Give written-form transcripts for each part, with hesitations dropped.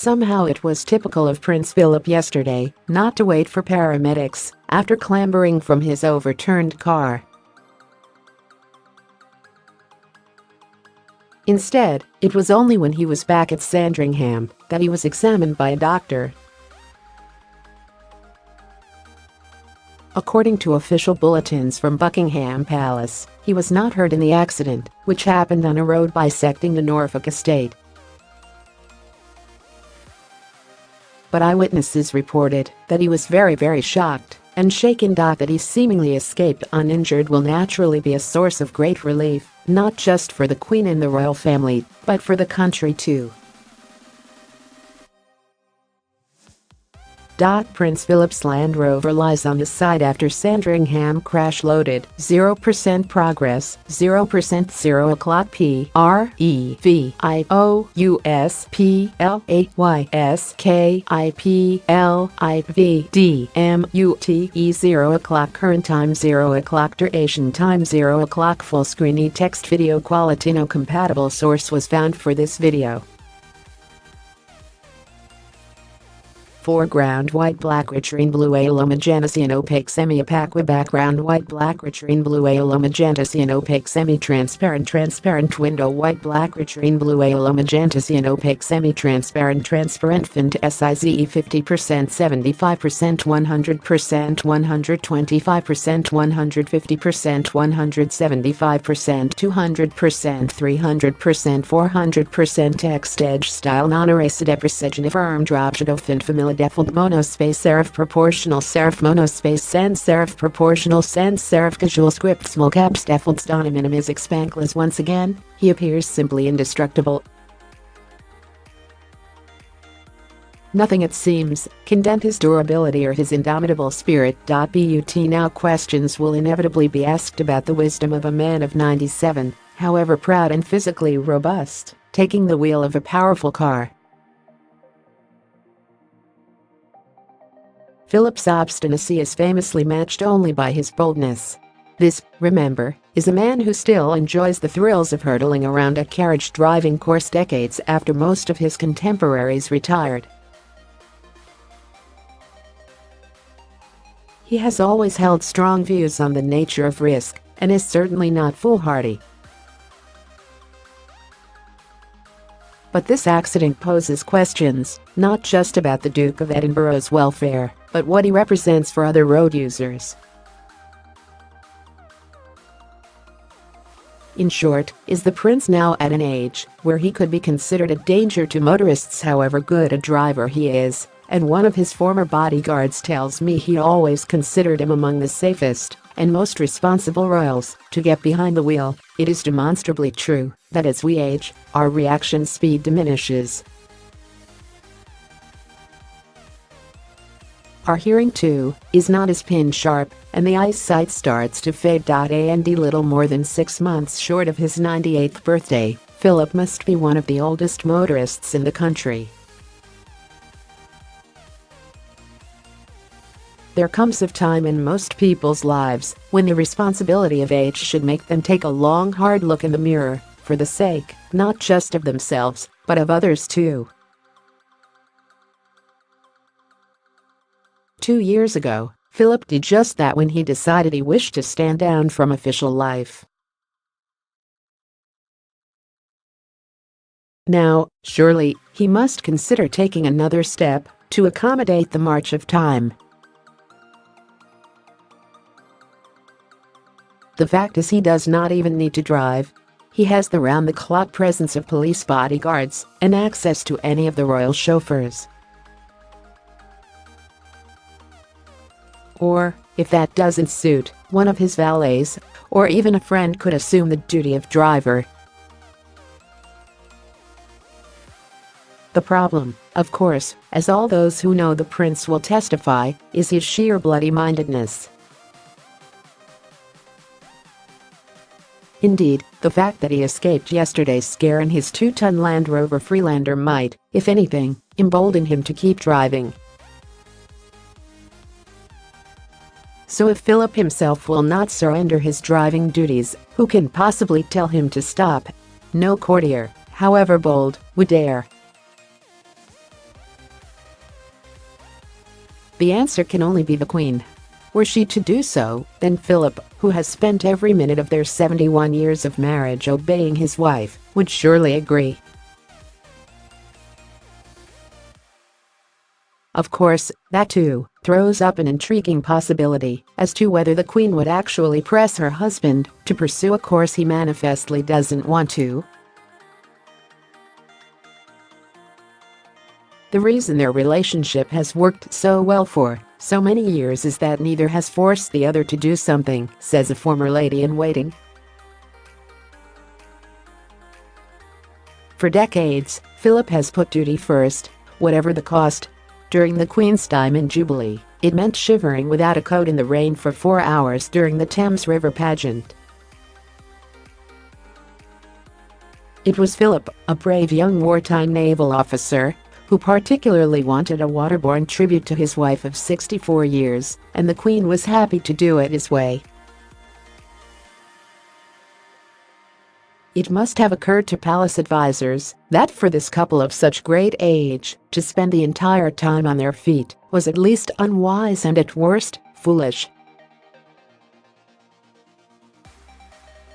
Somehow it was typical of Prince Philip yesterday not to wait for paramedics after clambering from his overturned car. Instead, it was only when he was back at Sandringham that he was examined by a doctor. According to official bulletins from Buckingham Palace, he was not hurt in the accident, which happened on a road bisecting the Norfolk estate. But eyewitnesses reported that he was very shocked and shaken. That he seemingly escaped uninjured will naturally be a source of great relief, not just for the Queen and the royal family, but for the country too. Prince Philip's Land Rover lies on the side after Sandringham crash-loaded. 0% progress, 0% 0 o'clock PREVIOUSPLAYSKIPLIVDMUTE 0 o'clock current time 0 o'clock duration time 0 o'clock full screen text video QualityNo compatible source was found for this video. Foreground WhiteBlackRedGreenBlueYellowMagentaCyan OpaqueSemi-OpaqueBackground WhiteBlackRedGreenBlueYellowMagentaCyan OpaqueSemi-TransparentTransparentWindow WhiteBlackRedGreenBlueYellowMagentaCyan OpaqueSemi-TransparentTransparentFont SIZE 50% 75% 100% 125% 150% 175% 200% 300% 400% text edge style non-erased precision firm drop shadow font FamilyDefaultMonospace SerifProportional SerifMonospace Sans-SerifProportional Sans-SerifCasualScriptSmall caps defaults Donominum is expankless once again, he appears simply indestructible. Nothing it seems can dent his durability or his indomitable spirit. But now questions will inevitably be asked about the wisdom of a man of 97, however proud and physically robust, taking the wheel of a powerful car. Philip's obstinacy is famously matched only by his boldness. This, remember, is a man who still enjoys the thrills of hurtling around a carriage-driving course decades after most of his contemporaries retired. He has always held strong views on the nature of risk and is certainly not foolhardy. But this accident poses questions, not just about the Duke of Edinburgh's welfare, but what he represents for other road users. In short, is the prince now at an age where he could be considered a danger to motorists however good a driver he is? And one of his former bodyguards tells me he always considered him among the safest and most responsible royals to get behind the wheel. It is demonstrably true that as we age, our reaction speed diminishes. Our hearing too is not as pin sharp, and the eyesight starts to fade.And little more than 6 months short of his 98th birthday, Philip must be one of the oldest motorists in the country. There comes a time in most people's lives when the responsibility of age should make them take a long hard look in the mirror, for the sake, not just of themselves, but of others too. 2 years ago, Philip did just that when he decided he wished to stand down from official life. Now, surely, he must consider taking another step to accommodate the march of time. The fact is he does not even need to drive. He has the round-the-clock presence of police bodyguards and access to any of the royal chauffeurs. Or, if that doesn't suit, one of his valets, or even a friend could assume the duty of driver. The problem, of course, as all those who know the prince will testify, is his sheer bloody-mindedness. Indeed, the fact that he escaped yesterday's scare in his 2-ton Land Rover Freelander might, if anything, embolden him to keep driving. So if Philip himself will not surrender his driving duties, who can possibly tell him to stop? No courtier, however bold, would dare. The answer can only be the Queen. Were she to do so, then Philip, who has spent every minute of their 71 years of marriage obeying his wife, would surely agree. Of course, that too throws up an intriguing possibility as to whether the Queen would actually press her husband to pursue a course he manifestly doesn't want to. The reason their relationship has worked so well for so many years is that neither has forced the other to do something, says a former lady-in-waiting. For decades, Philip has put duty first, whatever the cost. During the Queen's Diamond Jubilee, it meant shivering without a coat in the rain for 4 hours during the Thames River pageant. It was Philip, a brave young wartime naval officer, who particularly wanted a waterborne tribute to his wife of 64 years, and the Queen was happy to do it his way. It must have occurred to palace advisors that for this couple of such great age, to spend the entire time on their feet was at least unwise and at worst, foolish.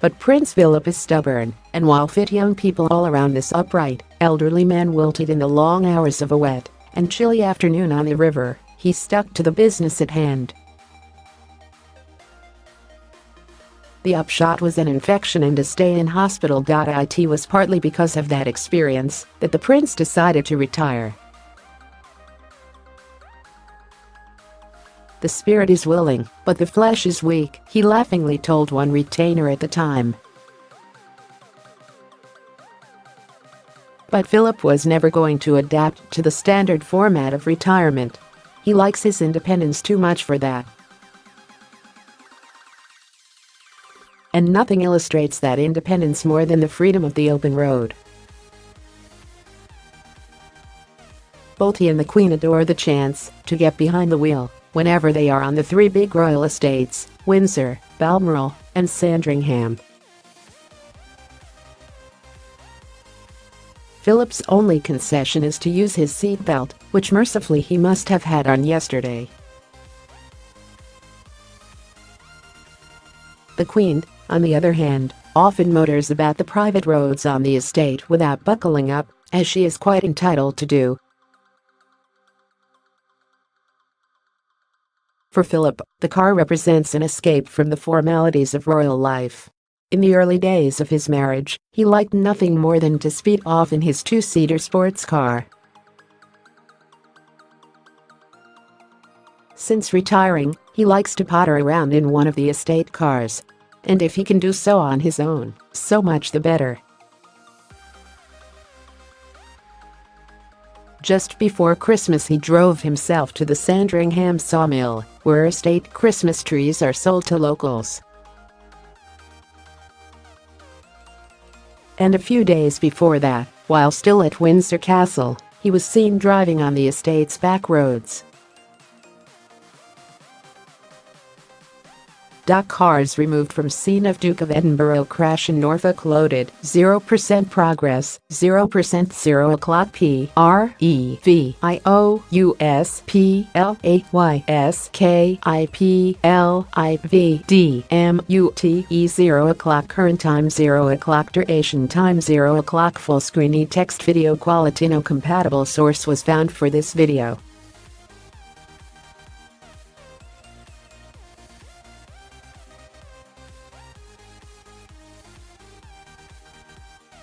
But Prince Philip is stubborn, and while fit young people all around this upright, elderly man wilted in the long hours of a wet and chilly afternoon on the river, he stuck to the business at hand. The upshot was an infection and a stay in hospital. It was partly because of that experience that the prince decided to retire. The spirit is willing, but the flesh is weak, he laughingly told one retainer at the time. But Philip was never going to adapt to the standard format of retirement. He likes his independence too much for that. And nothing illustrates that independence more than the freedom of the open road. Both he and the Queen adore the chance to get behind the wheel whenever they are on the 3 big royal estates, Windsor, Balmoral, and Sandringham. Philip's only concession is to use his seatbelt, which mercifully he must have had on yesterday. The Queen, on the other hand, often motors about the private roads on the estate without buckling up, as she is quite entitled to do. For Philip, the car represents an escape from the formalities of royal life. In the early days of his marriage, he liked nothing more than to speed off in his 2-seater sports car. Since retiring, he likes to potter around in one of the estate cars. And if he can do so on his own, so much the better. Just before Christmas he drove himself to the Sandringham sawmill, where estate Christmas trees are sold to locals. And a few days before that, while still at Windsor Castle, he was seen driving on the estate's back roads. Cars removed from scene of Duke of Edinburgh crash in Norfolk loaded, 0% progress, 0% 0 o'clock PREVIOUSPLAYSKIPLIVDMUTE 0 o'clock current time 0 o'clock duration time 0 o'clock full screen text video QualityNo compatible source was found for this video.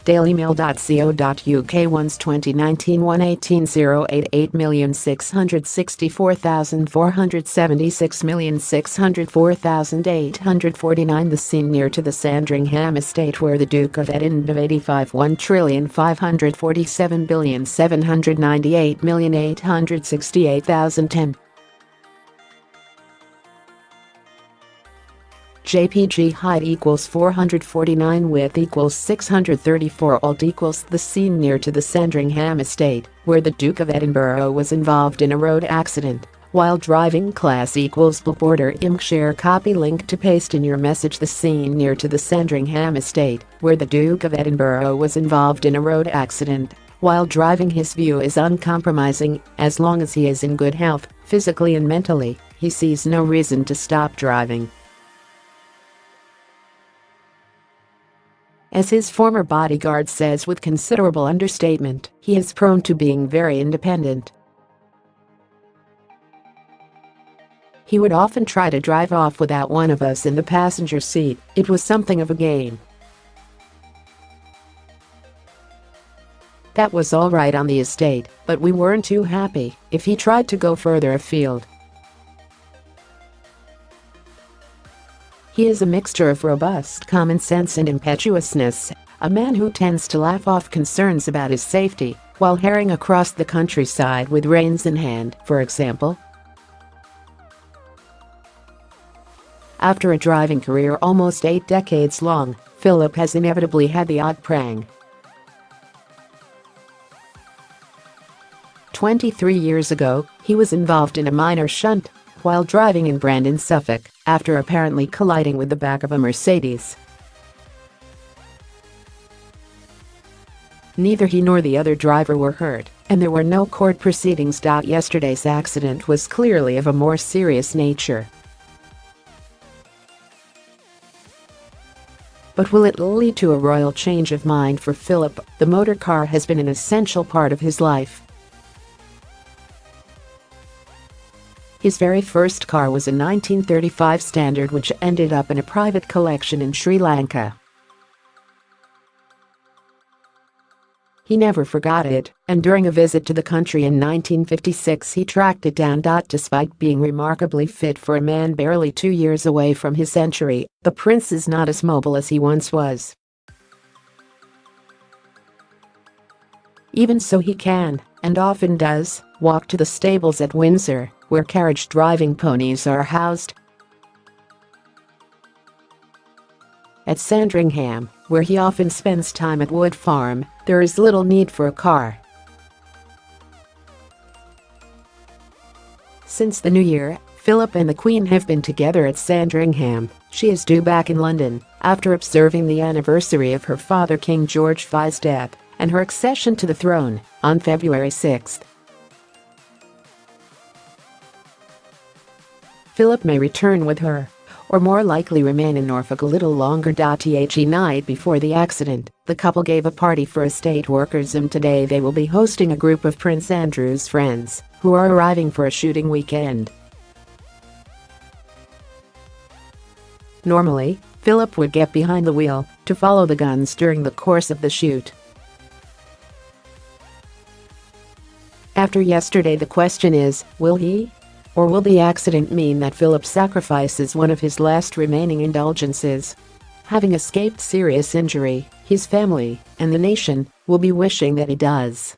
dailymail.co.uk Once 2019 118,664,476,604,849 The scene near to the Sandringham estate where the Duke of Edinburgh 85 1,547,798,868,010 JPG height equals 449 width equals 634 alt equals the scene near to the Sandringham estate where the Duke of Edinburgh was involved in a road accident while driving class equals border img share copy link to paste in your message the scene near to the Sandringham estate where the Duke of Edinburgh was involved in a road accident While driving, his view is uncompromising. As long as he is in good health, physically and mentally, he sees no reason to stop driving. As his former bodyguard says with considerable understatement, he is prone to being very independent. He would often try to drive off without one of us in the passenger seat. It was something of a game. That was all right on the estate, but we weren't too happy if he tried to go further afield. He is a mixture of robust common sense and impetuousness, a man who tends to laugh off concerns about his safety while herring across the countryside with reins in hand, for example. After a driving career almost 8 decades long, Philip has inevitably had the odd prang. 23 years ago, he was involved in a minor shunt while driving in Brandon, Suffolk, after apparently colliding with the back of a Mercedes. Neither he nor the other driver were hurt, and there were no court proceedings. Yesterday's accident was clearly of a more serious nature. But will it lead to a royal change of mind for Philip? The motor car has been an essential part of his life. His very first car was a 1935 Standard which ended up in a private collection in Sri Lanka. He never forgot it, and during a visit to the country in 1956 he tracked it down. Despite being remarkably fit for a man barely 2 years away from his century, the prince is not as mobile as he once was. Even so, he can, and often does, walk to the stables at Windsor, where carriage-driving ponies are housed. At Sandringham, where he often spends time at Wood Farm, there is little need for a car. Since the new year, Philip and the Queen have been together at Sandringham. She is due back in London after observing the anniversary of her father King George V's death and her accession to the throne on February 6. Philip may return with her, or more likely remain in Norfolk a little longer. The night before the accident, the couple gave a party for estate workers, and today they will be hosting a group of Prince Andrew's friends who are arriving for a shooting weekend. Normally, Philip would get behind the wheel to follow the guns during the course of the shoot. After yesterday, the question is, will he? Or will the accident mean that Philip sacrifices one of his last remaining indulgences? Having escaped serious injury, his family and the nation will be wishing that he does.